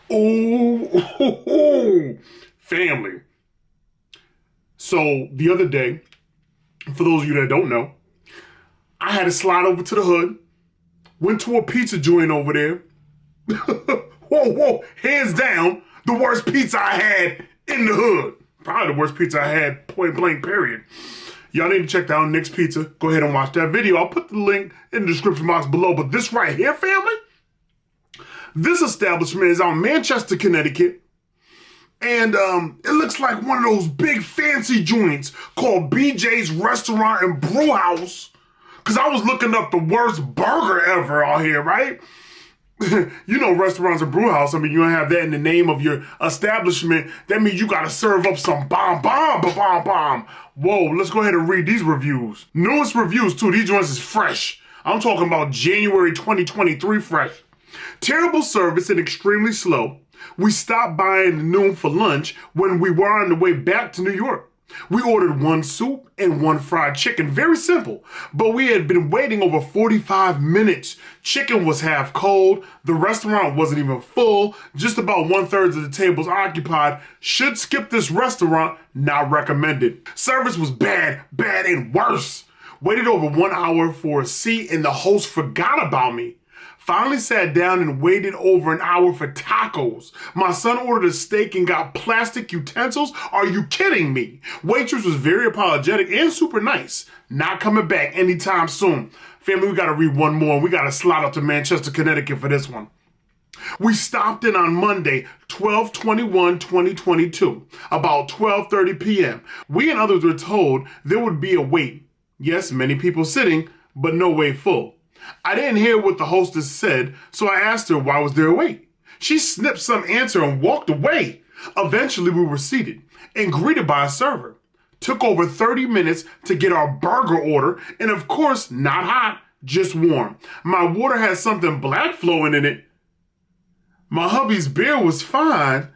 Oh, family. So the other day, for those of you that don't know, I had to slide over to the hood, went to a pizza joint over there. Whoa, hands down, the worst pizza I had in the hood. Probably the worst pizza I had, point blank, period. Y'all need to check out Nick's Pizza. Go ahead and watch that video. I'll put the link in the description box below. But this right here, family, this establishment is out in Manchester, Connecticut. And it looks like one of those big fancy joints called BJ's Restaurant and Brew House. Because I was looking up the worst burger ever out here, right? You know, restaurants and brew house, I mean, you don't have that in the name of your establishment. That means you got to serve up some bomb. Whoa, let's go ahead and read these reviews. Newest reviews, too. These joints is fresh. I'm talking about January 2023 fresh. Terrible service and extremely slow. We stopped by in noon for lunch when we were on the way back to New York. We ordered one soup and one fried chicken. Very simple. But we had been waiting over 45 minutes. Chicken was half cold. The restaurant wasn't even full. Just about 1/3 of the tables occupied. Should skip this restaurant. Not recommended. Service was bad and worse. Waited over 1 hour for a seat and the host forgot about me. Finally sat down and waited over an hour for tacos. My son ordered a steak and got plastic utensils. Are you kidding me? Waitress was very apologetic and super nice. Not coming back anytime soon. Family, we gotta read one more. We gotta slide up to Manchester, Connecticut for this one. We stopped in on Monday, 12/21/2022, about 12:30 p.m. We and others were told there would be a wait. Yes, many people sitting, but no wait full. I didn't hear what the hostess said, so I asked her why was there a wait. She snipped some answer and walked away. Eventually, we were seated and greeted by a server. Took over 30 minutes to get our burger order, and of course, not hot, just warm. My water had something black flowing in it. My hubby's beer was fine.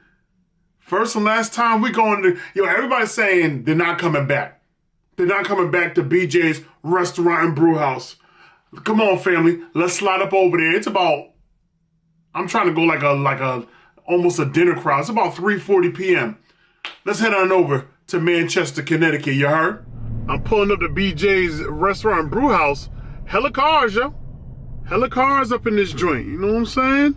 First and last time we going to, everybody's saying they're not coming back. They're not coming back to BJ's Restaurant and Brew House. Come on, family. Let's slide up over there. It's about, I'm trying to go like a almost a dinner crowd. It's about 3:40 p.m. Let's head on over to Manchester, Connecticut. You heard? I'm pulling up to BJ's Restaurant and Brew House. Hella cars, yo. Hella cars up in this joint. You know what I'm saying?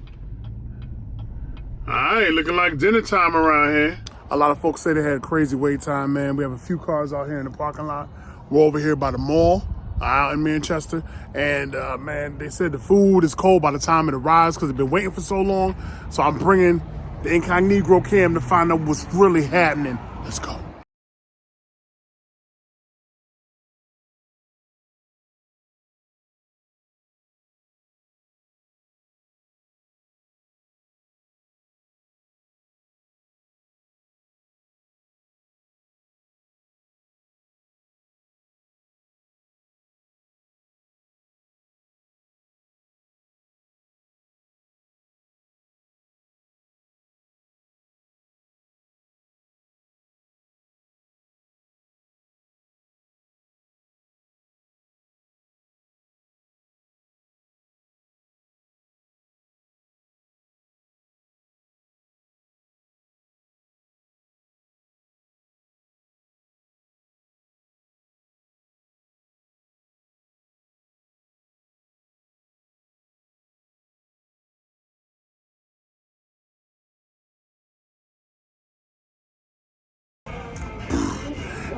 All right, looking like dinner time around here. A lot of folks say they had a crazy wait time, man. We have a few cars out here in the parking lot. We're over here by the mall out in Manchester. And man, they said the food is cold by the time it arrives because they've been waiting for so long. So I'm bringing the incognito cam to find out what's really happening. Let's go.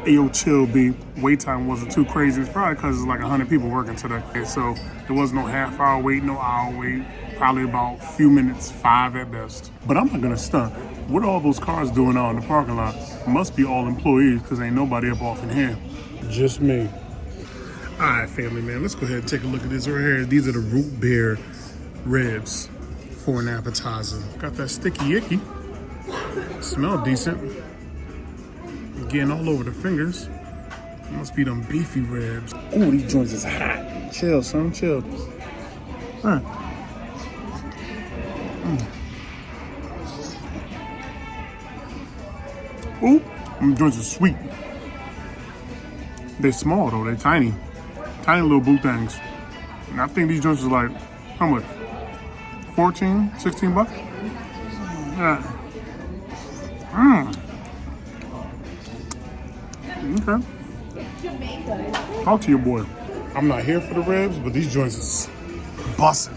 Yo, chill, B. Wait time wasn't too crazy. It's probably because it's like 100 people working today. So there was no half-hour wait, no hour wait. Probably about a few minutes, 5 at best. But I'm not gonna stunt. What are all those cars doing out in the parking lot? Must be all employees because ain't nobody up off in here. Just me. All right, family, man. Let's go ahead and take a look at this right here. These are the root beer ribs for an appetizer. Got that sticky icky. Smell decent. Getting all over the fingers. Must be them beefy ribs. Ooh, these joints is hot. Chill, son, chill. All right. Ooh, them joints are sweet. They small though, they tiny. Tiny little boot things. And I think these joints are like, how much? 14, 16 bucks? Okay. Talk to your boy. I'm not here for the ribs, but these joints is busting.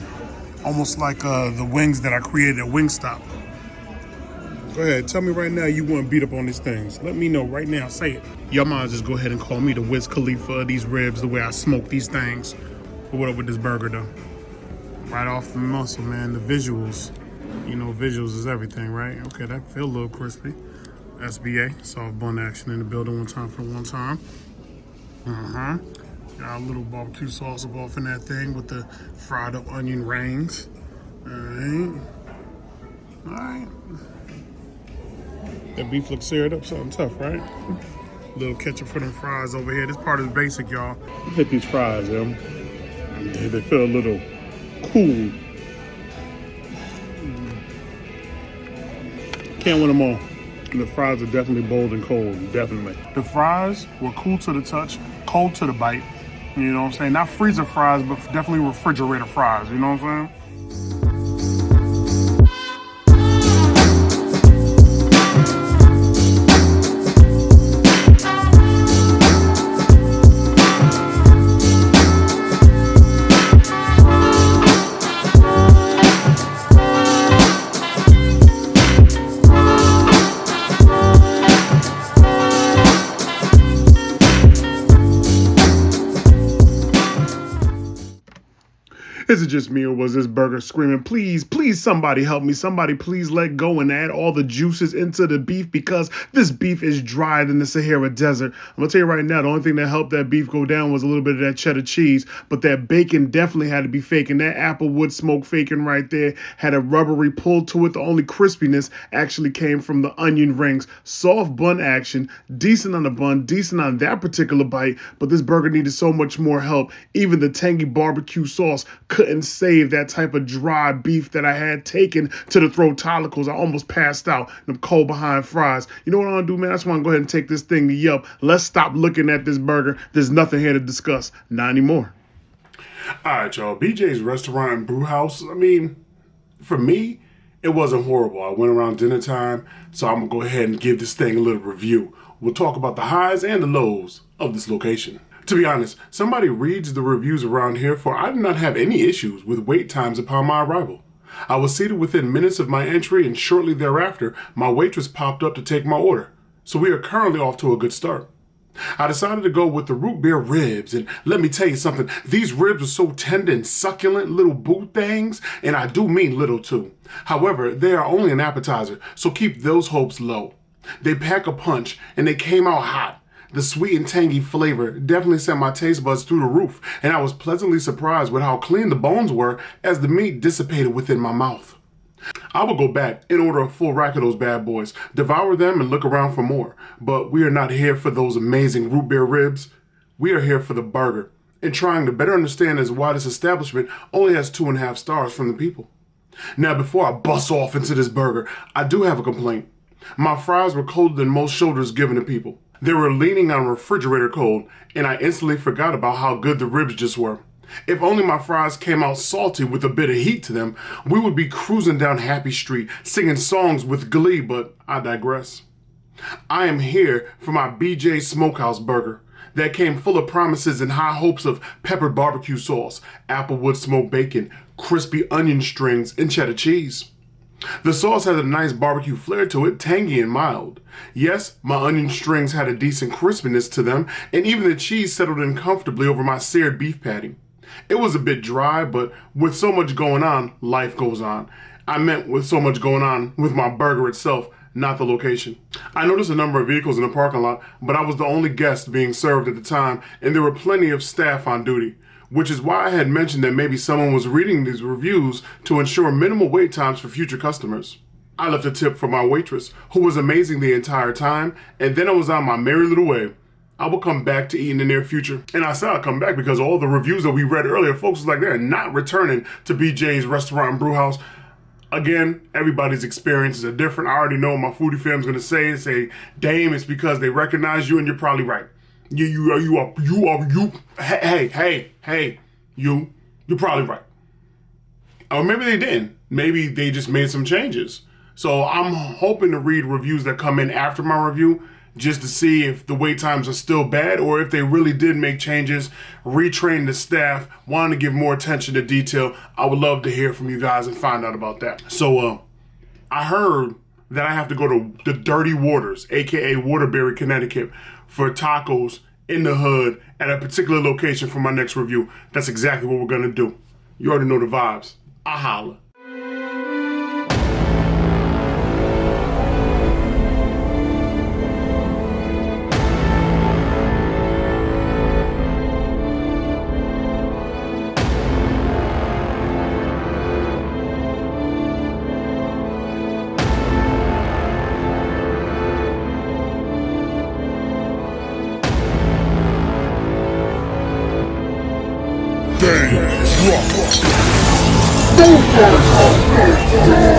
Almost like the wings that I created at Wingstop. Go ahead, tell me right now you wouldn't beat up on these things. Let me know right now, say it. Y'all might just go ahead and call me the Wiz Khalifa of these ribs, the way I smoke these things. But what up with this burger though? Right off the muscle, man, the visuals. You know, visuals is everything, right? Okay, that feel a little crispy. SBA, soft bun action in the building one time for one time. Got a little barbecue sauce up off in that thing with the fried up onion rings. Alright. That beef looks seared up, something tough, right? Little ketchup for them fries over here. This part is basic, y'all. Hit these fries, yo. They feel a little cool. Can't win them all. The fries are definitely bold and cold, definitely. The fries were cool to the touch, cold to the bite. You know what I'm saying? Not freezer fries, but definitely refrigerator fries, you know what I'm saying? Is it just me or was this burger screaming, please, please somebody help me, somebody please let go and add all the juices into the beef because this beef is drier than the Sahara Desert. I'm gonna tell you right now, the only thing that helped that beef go down was a little bit of that cheddar cheese, but that bacon definitely had to be fake, and that applewood smoke bacon right there had a rubbery pull to it. The only crispiness actually came from the onion rings. Soft bun action, decent on the bun, decent on that particular bite, but this burger needed so much more help. Even the tangy barbecue sauce couldn't save that type of dry beef that I had taken to the throat follicles. I almost passed out. Them cold behind fries. You know what I'm gonna do, man? I just want to go ahead and take this thing to Yelp. Let's stop looking at this burger. There's nothing here to discuss. Not anymore. All right, y'all. BJ's Restaurant and Brew House. I mean, for me, it wasn't horrible. I went around dinner time, so I'm gonna go ahead and give this thing a little review. We'll talk about the highs and the lows of this location. To be honest, somebody reads the reviews around here, for I did not have any issues with wait times upon my arrival. I was seated within minutes of my entry, and shortly thereafter, my waitress popped up to take my order. So we are currently off to a good start. I decided to go with the root beer ribs, and let me tell you something, these ribs are so tender and succulent, little boo things, and I do mean little too. However, they are only an appetizer, so keep those hopes low. They pack a punch, and they came out hot. The sweet and tangy flavor definitely sent my taste buds through the roof, and I was pleasantly surprised with how clean the bones were as the meat dissipated within my mouth. I will go back and order a full rack of those bad boys, devour them and look around for more, but we are not here for those amazing root beer ribs. We are here for the burger, and trying to better understand as why this establishment only has 2.5 stars from the people. Now, before I bust off into this burger, I do have a complaint. My fries were colder than most shoulders given to people. They were leaning on refrigerator cold, and I instantly forgot about how good the ribs just were. If only my fries came out salty with a bit of heat to them, we would be cruising down Happy Street, singing songs with glee, but I digress. I am here for my BJ Smokehouse burger that came full of promises and high hopes of peppered barbecue sauce, applewood smoked bacon, crispy onion strings, and cheddar cheese. The sauce had a nice barbecue flair to it, tangy and mild. Yes, my onion strings had a decent crispiness to them, and even the cheese settled in comfortably over my seared beef patty. It was a bit dry, but with so much going on, life goes on. I meant with so much going on with my burger itself, not the location. I noticed a number of vehicles in the parking lot, but I was the only guest being served at the time, and there were plenty of staff on duty, which is why I had mentioned that maybe someone was reading these reviews to ensure minimal wait times for future customers. I left a tip for my waitress, who was amazing the entire time, and then I was on my merry little way. I will come back to eat in the near future. And I said I'll come back because all the reviews that we read earlier, folks was like they're not returning to BJ's Restaurant and Brew House. Again, everybody's experiences are different. I already know what my foodie fam's gonna say, Dame, it's because they recognize you, and you're probably right. You're probably right. Or maybe they didn't. Maybe they just made some changes. So I'm hoping to read reviews that come in after my review just to see if the wait times are still bad or if they really did make changes, retrain the staff, wanting to give more attention to detail. I would love to hear from you guys and find out about that. So I heard that I have to go to the Dirty Waters, aka Waterbury, Connecticut, for tacos in the hood at a particular location for my next review. That's exactly what we're gonna do. You already know the vibes. I holla. Drop.